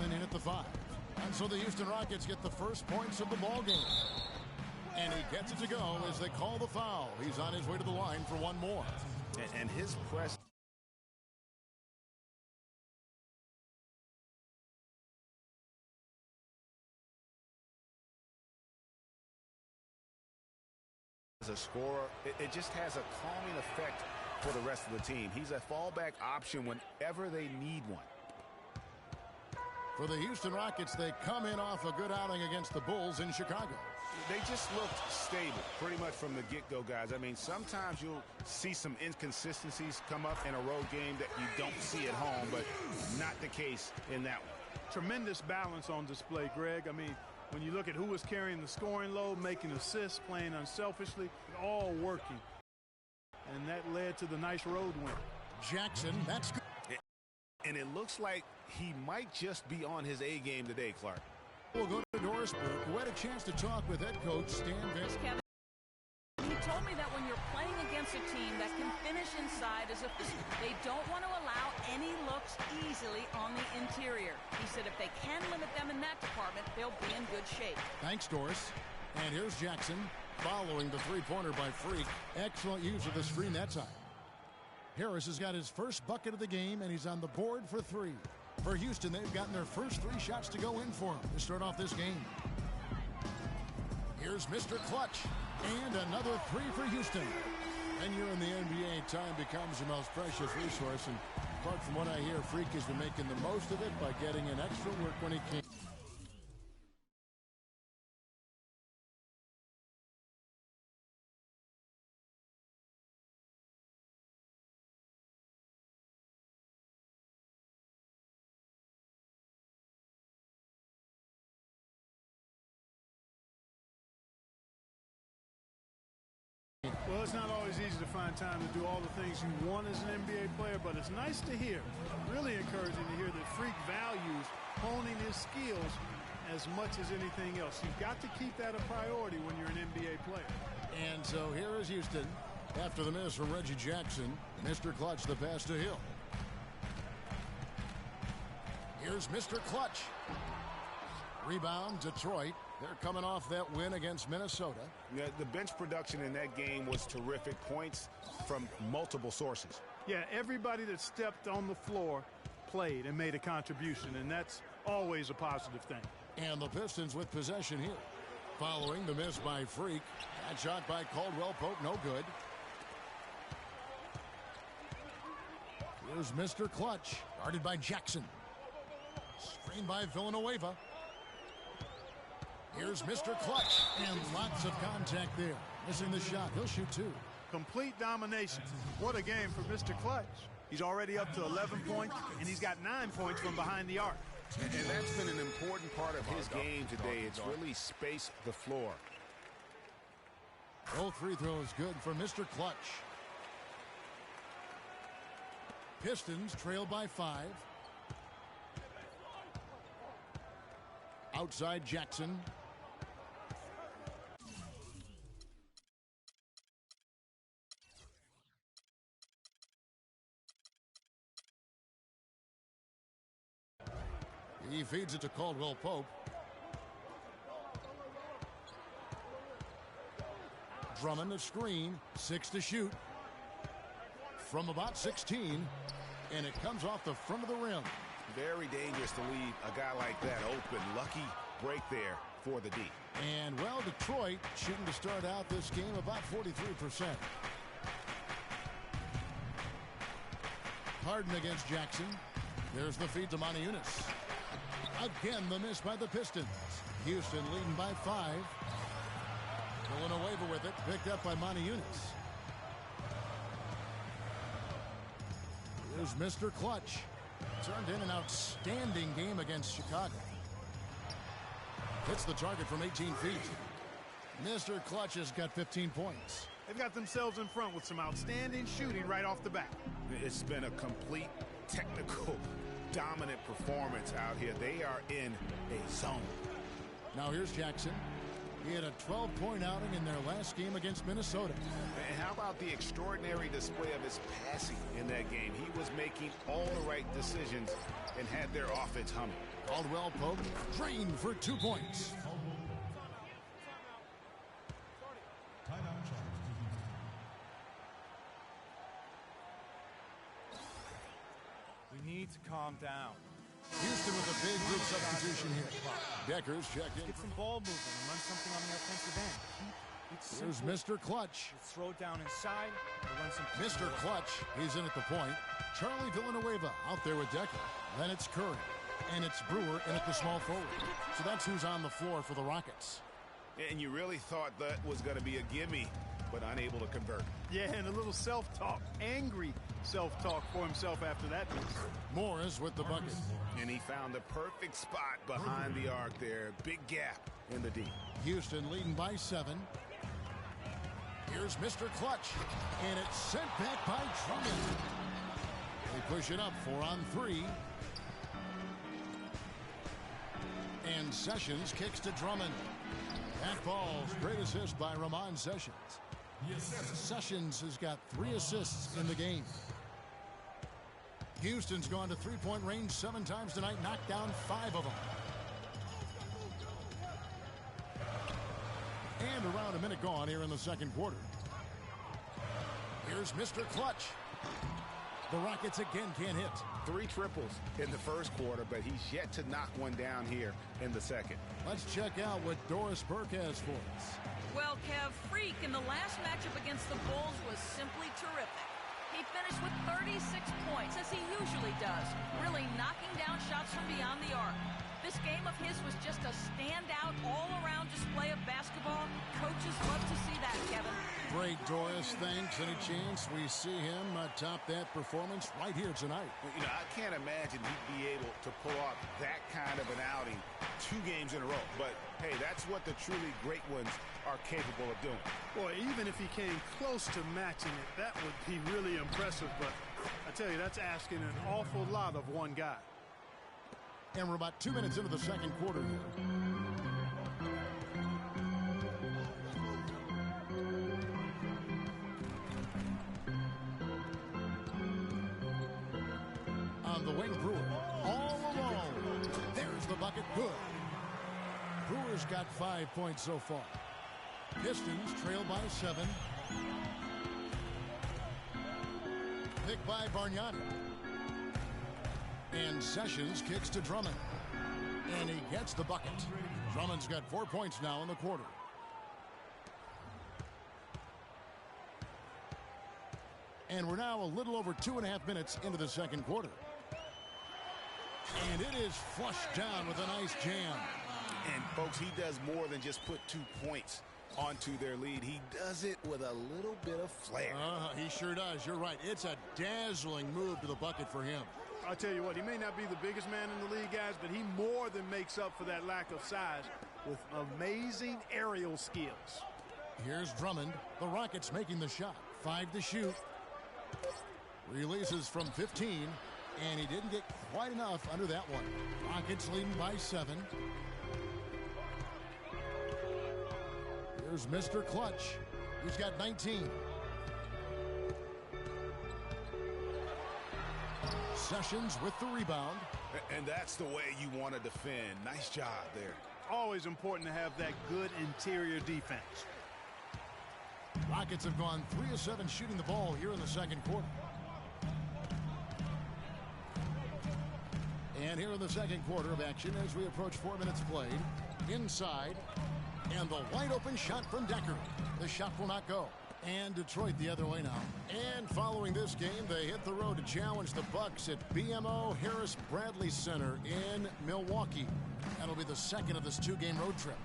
and in at the 5. And so the Houston Rockets get the first points of the ball game. And he gets it to go as they call the foul. He's on his way to the line for one more. And his press as a scorer, it just has a calming effect for the rest of the team. He's a fallback option whenever they need one. For the Houston Rockets, they come in off a good outing against the Bulls in Chicago. They just looked stable pretty much from the get-go, guys. I mean, sometimes you'll see some inconsistencies come up in a road game that you don't see at home, but not the case in that one. Tremendous balance on display, Greg. I mean, when you look at who was carrying the scoring load, making assists, playing unselfishly, all working. And that led to the nice road win. Jackson, that's good. And it looks like he might just be on his A game today, Clark. We'll go to Doris Burke, who had a chance to talk with head coach Stan Van. Kevin, he told me that when you're playing against a team that can finish inside as a they don't want to allow any looks easily on the interior. He said if they can limit them in that department, they'll be in good shape. Thanks, Doris. And here's Jackson following the three-pointer by Freak. Excellent use of the screen that time. Harris has got his first bucket of the game, and he's on the board for 3. For Houston, they've gotten their first 3 shots to go in for him to start off this game. Here's Mr. Clutch, and another 3 for Houston. And you're in the NBA, time becomes your most precious resource. And apart from what I hear, Freak has been making the most of it by getting in extra work when he can. Well, it's not always easy to find time to do all the things you want as an NBA player, but it's nice to hear, really encouraging to hear that Freak values honing his skills as much as anything else. You've got to keep that a priority when you're an NBA player. And so here is Houston. After the miss from Reggie Jackson, Mr. Clutch the pass to Hill. Here's Mr. Clutch. Rebound, Detroit. They're coming off that win against Minnesota. Yeah, the bench production in that game was terrific. Points from multiple sources. Yeah, everybody that stepped on the floor played and made a contribution, and that's always a positive thing. And the Pistons with possession here. Following the miss by Freak. That shot by Caldwell Pope, no good. Here's Mr. Clutch, guarded by Jackson. Screened by Villanueva. Here's Mr. Clutch, and lots of contact there. Missing the shot. He'll shoot 2. Complete domination. What a game for Mr. Clutch. He's already up to 11 points, and he's got 9 points from behind the arc. And that's been an important part of his game today. It's really spaced the floor. Both free throws good for Mr. Clutch. Pistons trail by 5. Outside Jackson. He feeds it to Caldwell Pope. Drummond a screen. 6 to shoot. From about 16. And it comes off the front of the rim. Very dangerous to leave a guy like that open. Lucky break there for the D. And, well, Detroit shooting to start out this game about 43%. Harden against Jackson. There's the feed to Monty Eunice. Again, the miss by the Pistons. Houston leading by 5. Villanueva with it, picked up by Monty Eunice. Here's Mr. Clutch. Turned in an outstanding game against Chicago. Hits the target from 18 feet. Mr. Clutch has got 15 points. They've got themselves in front with some outstanding shooting right off the bat. It's been a complete technical dominant performance out here. They are in a zone. Now here's Jackson. He had a 12-point outing in their last game against Minnesota. And how about the extraordinary display of his passing in that that game. He was making all the right decisions and had their offense humming. Caldwell Pope drained for 2 points. We need to calm down. Houston with a big group substitution here. Deckers checked in. Get some ball movement and run something on the offensive end. Here's Mr. Clutch. Throw it down inside. Run some Mr. Clutch, he's in at the point. Charlie Villanueva out there with Decker. Then it's Curry. And it's Brewer in at the small forward. So that's who's on the floor for the Rockets. And you really thought that was going to be a gimme, but unable to convert. Yeah, and a little self-talk. Angry self-talk for himself after that miss. Morris with the bucket. And he found the perfect spot behind the arc there. Big gap in the D. Houston leading by 7. Here's Mr. Clutch. And it's sent back by Drummond. They push it up 4 on 3. And Sessions kicks to Drummond. That ball's great assist by Ramon Sessions. Sessions has got 3 assists in the game. Houston's gone to three-point range 7 times tonight, knocked down 5 of them. And around a minute gone here in the second quarter. Here's Mr. Clutch. The Rockets again can't hit. 3 triples in the first quarter, but he's yet to knock one down here in the second. Let's check out what Doris Burke has for us. Well, Kev, Freak in the last matchup against the Bulls was simply terrific. He finished with 36 points, as he usually does, really knocking down shots from beyond the arc. This game of his was just a standout, all-around display of basketball. Coaches love to see that, Kevin. Great, Doris. Thanks. Any chance we see him top that performance right here tonight? You know, I can't imagine he'd be able to pull off that kind of an outing 2 games in a row. But, hey, that's what the truly great ones are capable of doing. Boy, even if he came close to matching it, that would be really impressive. But I tell you, that's asking an awful lot of one guy. And we're about 2 minutes into the second quarter here. On the wing, Brewer. All alone. There's the bucket. Good. Brewer's got 5 points so far. Pistons trail by 7. Picked by Bargnani. And Sessions kicks to Drummond. And he gets the bucket. Drummond's got 4 points now in the quarter. And we're now a little over 2.5 minutes into the second quarter. And it is flushed down with a nice jam. And, folks, he does more than just put 2 points onto their lead. He does it with a little bit of flair. He sure does. You're right. It's a dazzling move to the bucket for him. I'll tell you what, he may not be the biggest man in the league, guys, but he more than makes up for that lack of size with amazing aerial skills. Here's Drummond. The Rockets making the shot. 5 to shoot. Releases from 15, and he didn't get quite enough under that one. Rockets leading by 7. Here's Mr. Clutch. He's got 19. Sessions with the rebound. And that's the way you want to defend. Nice job there. Always important to have that good interior defense. Rockets have gone 3 of 7 shooting the ball here in the second quarter. And here in the second quarter of action as we approach 4 minutes played. Inside. And the wide open shot from Decker. The shot will not go. And Detroit the other way now. And following this game, they hit the road to challenge the Bucks at BMO Harris Bradley Center in Milwaukee. That'll be the second of this 2-game road trip.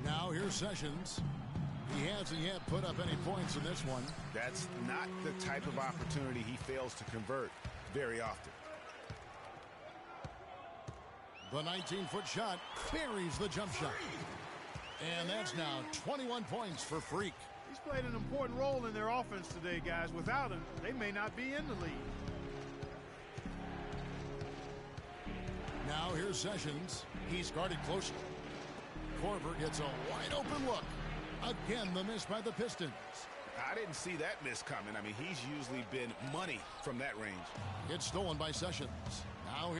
Now here's Sessions. He hasn't yet put up any points in this one. That's not the type of opportunity he fails to convert very often. The 19-foot shot buries the jump shot. And that's now 21 points for Freak. He's played an important role in their offense today, guys. Without him, they may not be in the lead. Now here's Sessions. He's guarded closely. Korver gets a wide open look. Again, the miss by the Pistons. I didn't see that miss coming. I mean, he's usually been money from that range. It's stolen by Sessions. Now